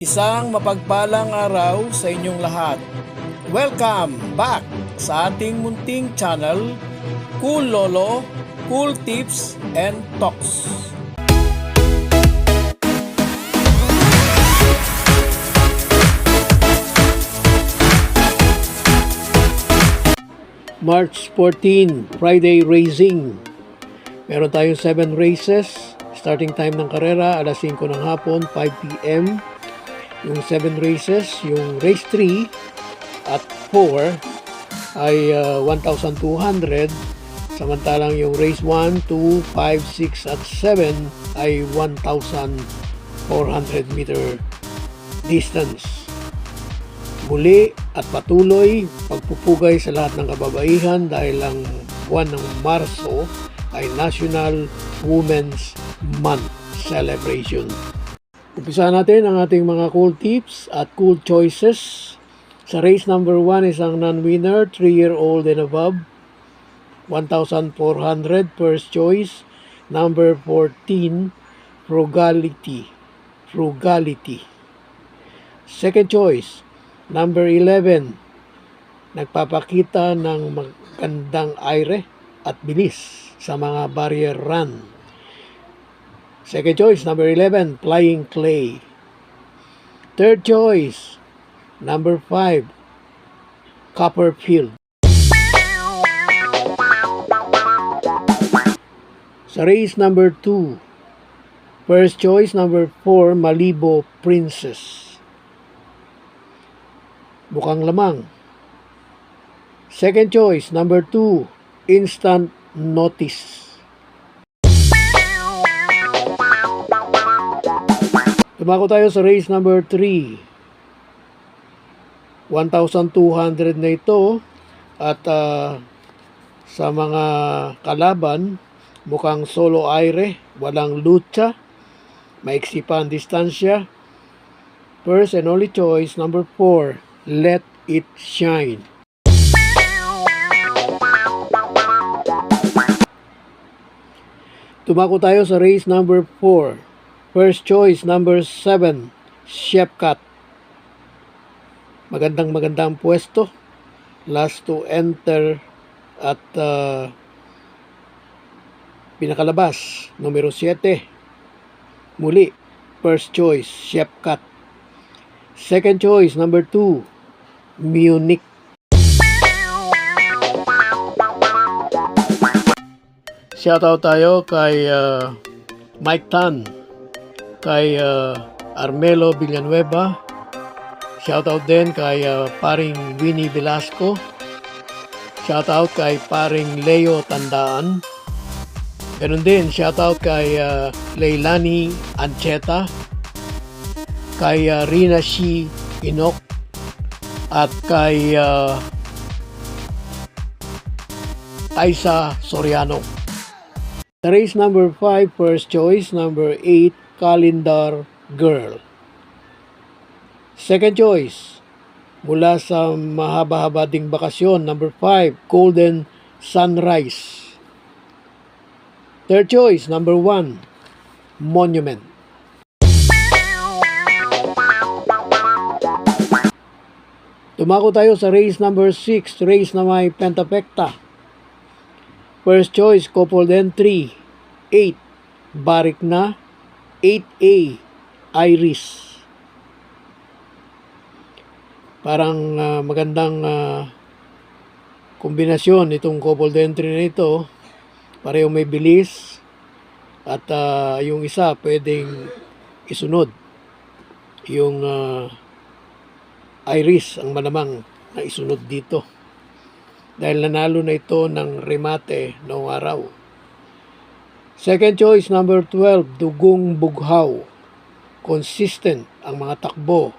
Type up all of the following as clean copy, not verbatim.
Isang mapagpalang araw sa inyong lahat. Welcome back sa ating munting channel, Cool Lolo, Cool Tips and Talks. March 14, Friday Racing. Meron tayong 7 races. Starting time ng karera, alas 5 ng hapon, 5 p.m. Yung 7 races, yung race 3 at 4 ay 1,200. Samantalang yung race 1, 2, 5, 6 at 7 ay 1,400 meter distance. Muli at patuloy pagpupugay sa lahat ng kababaihan dahil ang buwan ng Marso ay National Women's Month Celebration. Umpisa natin ang ating mga cool tips at cool choices. Sa race number 1 is ang non-winner, 3-year-old and above. 1,400 first choice. Number 14, Frugality. Second choice, number 11, nagpapakita ng magandang aire at bilis sa mga barrier run. Second choice, number 11, Flying Clay. Third choice, number 5, Copperfield. Sa race number 2, first choice, number 4, Malibo Princess. Mukhang lamang. Second choice, number 2, Instant Notice. Tumako tayo sa race number 3. 1,200 na ito at sa mga kalaban, mukhang solo aire, walang lucha, maiksi pa ang distansya. First and only choice, number 4, Let It Shine. Tumako tayo sa race number 4. First choice, number 7, Shepcat. Magandang pwesto. Last to enter at pinakalabas, numero 7. Muli, first choice, Shepcat. Second choice, number 2, Munich. Shoutout tayo kay Mike Tan, kay Armelo Villanueva. Shoutout din kay paring Winnie Velasco. Shoutout kay paring Leo Tandaan. Ganun din, shoutout kay Leilani Ancheta, kay Rina Shi Inok, at kay Aisa Soriano. Race number 5, first choice, number 8, Calendar Girl. Second choice, mula sa mahaba-haba ding bakasyon, number 5, Golden Sunrise. Third choice, number 1, Monument. Tumako tayo sa race number 6, race na may pentapekta. First choice, Couple 3, 8, Barikna, 8A, Iris. Parang magandang kombinasyon itong couple entry na ito. Pareho may bilis at yung isa pwedeng isunod. Yung Iris ang malamang na isunod dito. Dahil nanalo na ito ng remate noong araw. Second choice, number 12, Dugong Bughaw. Consistent ang mga takbo.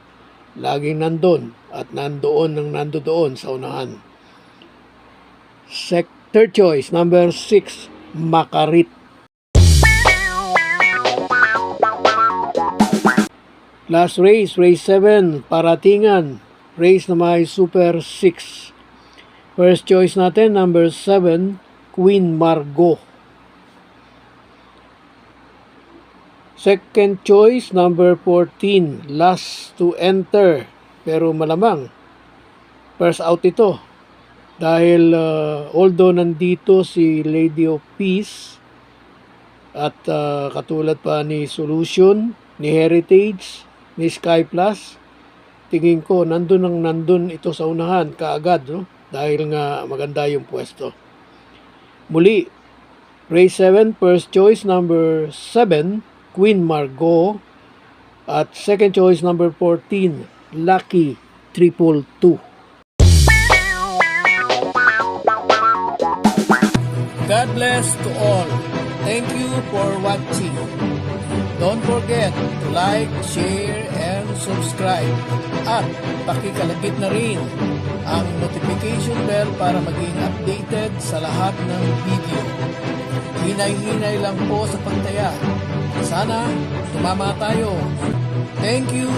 Laging nandun at nandoon sa unahan. Third choice, number 6, Makarit. Last race, race 7, Paratingan. Race na may Super 6. First choice natin, number 7, Queen Margot. Second choice, number 14, last to enter. Pero malamang, first out ito. Dahil although nandito si Lady of Peace at katulad pa ni Solution, ni Heritage, ni Sky Plus, tingin ko nandun ito sa unahan kaagad, no? Dahil nga maganda yung pwesto. Muli, race 7, first choice number 7, Queen Margot, at second choice number 14, Lucky 222. God bless to all. Thank you for watching. Don't forget to like, share, and subscribe. At pakikalagit na rin ang notification bell para maging updated sa lahat ng video. Hinay-hinay lang po sa pagtaya. Sana tumama tayo. Thank you!